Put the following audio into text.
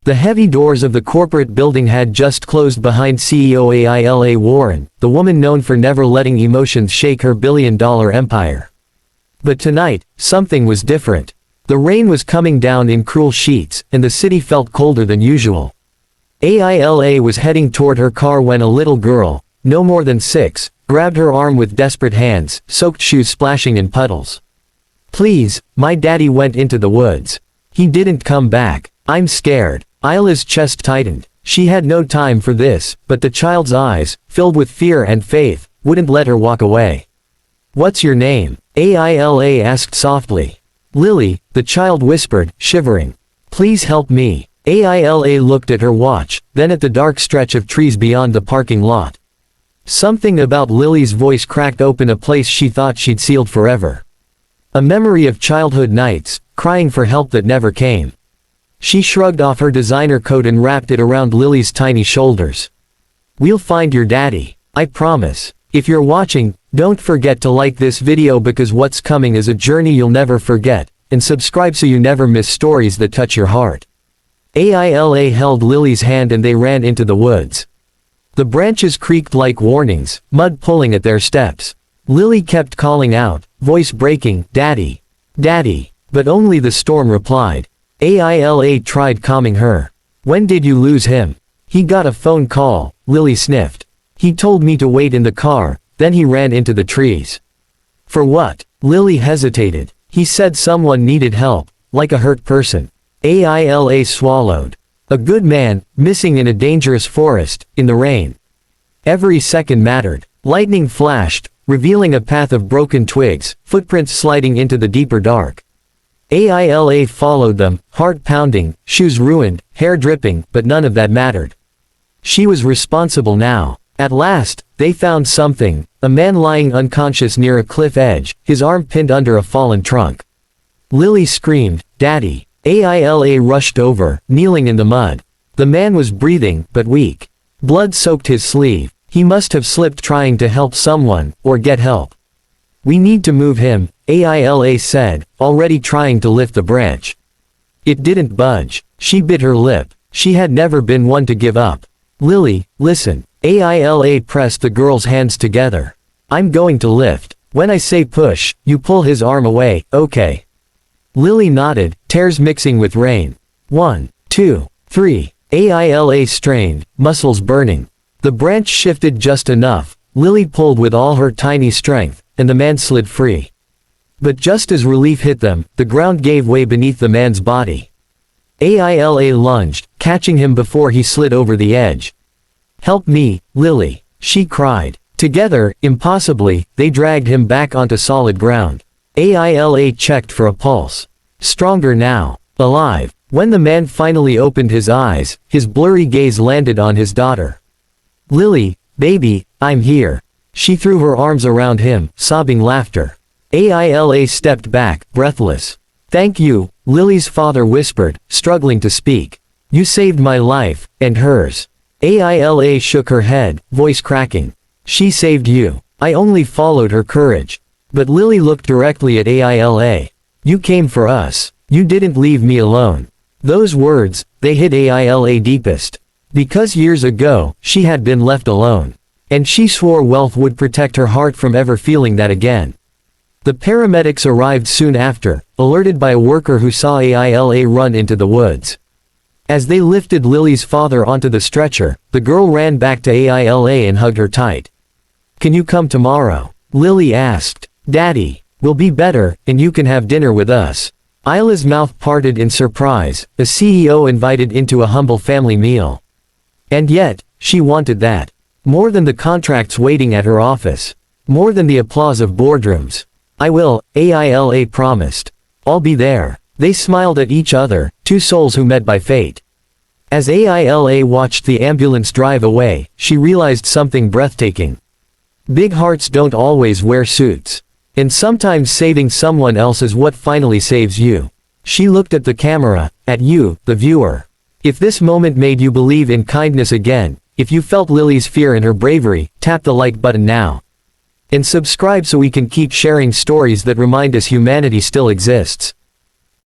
The heavy doors of the corporate building had just closed behind CEO Aila Warren, the woman known for never letting emotions shake her billion-dollar empire. But tonight, something was different. The rain was coming down in cruel sheets, and the city felt colder than usual. Aila was heading toward her car when a little girl, no more than 6, grabbed her arm with desperate hands, soaked shoes splashing in puddles. "Please, my daddy went into the woods. He didn't come back. I'm scared." Aila's chest tightened. She had no time for this, but the child's eyes, filled with fear and faith, wouldn't let her walk away. "What's your name?" Aila asked softly. "Lily," the child whispered, shivering. "Please help me." Aila looked at her watch, then at the dark stretch of trees beyond the parking lot. Something about Lily's voice cracked open a place she thought she'd sealed forever. A memory of childhood nights, crying for help that never came. She shrugged off her designer coat and wrapped it around Lily's tiny shoulders. "We'll find your daddy. I promise." If you're watching, don't forget to like this video because what's coming is a journey you'll never forget, and subscribe so you never miss stories that touch your heart. Aila held Lily's hand and they ran into the woods. The branches creaked like warnings, mud pulling at their steps. Lily kept calling out, voice breaking, "Daddy! Daddy!" But only the storm replied. Aila tried calming her. "When did you lose him?" "He got a phone call," Lily sniffed. "He told me to wait in the car, then he ran into the trees." "For what?" Lily hesitated. "He said someone needed help, like a hurt person." Aila swallowed. "A good man, missing in a dangerous forest, in the rain." Every second mattered. Lightning flashed, revealing a path of broken twigs, footprints sliding into the deeper dark. Aila followed them, heart pounding, shoes ruined, hair dripping, but none of that mattered. She was responsible now. At last, they found something, a man lying unconscious near a cliff edge, his arm pinned under a fallen trunk. Lily screamed, "Daddy!" Aila rushed over, kneeling in the mud. The man was breathing, but weak. Blood soaked his sleeve. He must have slipped trying to help someone, or get help. "We need to move him," Aila said, already trying to lift the branch. It didn't budge. She bit her lip. She had never been one to give up. "Lily, listen." Aila pressed the girl's hands together. "I'm going to lift. When I say push, you pull his arm away, okay?" Lily nodded, tears mixing with rain. 1, 2, 3. Aila strained, muscles burning. The branch shifted just enough. Lily pulled with all her tiny strength, and the man slid free. But just as relief hit them, the ground gave way beneath the man's body. Aila lunged, catching him before he slid over the edge. "Help me, Lily," she cried. Together, impossibly, they dragged him back onto solid ground. Aila checked for a pulse. Stronger now. Alive. When the man finally opened his eyes, his blurry gaze landed on his daughter. "Lily, baby, I'm here." She threw her arms around him, sobbing laughter. Aila stepped back, breathless. "Thank you," Lily's father whispered, struggling to speak. "You saved my life, and hers." Aila shook her head, voice cracking. "She saved you. I only followed her courage." But Lily looked directly at Aila. "You came for us. You didn't leave me alone." Those words, they hit Aila deepest. Because years ago, she had been left alone. And she swore wealth would protect her heart from ever feeling that again. The paramedics arrived soon after, alerted by a worker who saw Aila run into the woods. As they lifted Lily's father onto the stretcher, the girl ran back to Aila and hugged her tight. "Can you come tomorrow?" Lily asked. "Daddy, we'll be better, and you can have dinner with us." Aila's mouth parted in surprise, a CEO invited into a humble family meal. And yet, she wanted that. More than the contracts waiting at her office. More than the applause of boardrooms. "I will," Aila promised. "I'll be there." They smiled at each other, two souls who met by fate. As Aila watched the ambulance drive away, she realized something breathtaking. Big hearts don't always wear suits. And sometimes saving someone else is what finally saves you. She looked at the camera, at you, the viewer. If this moment made you believe in kindness again, if you felt Lily's fear and her bravery, tap the like button now. And subscribe so we can keep sharing stories that remind us humanity still exists.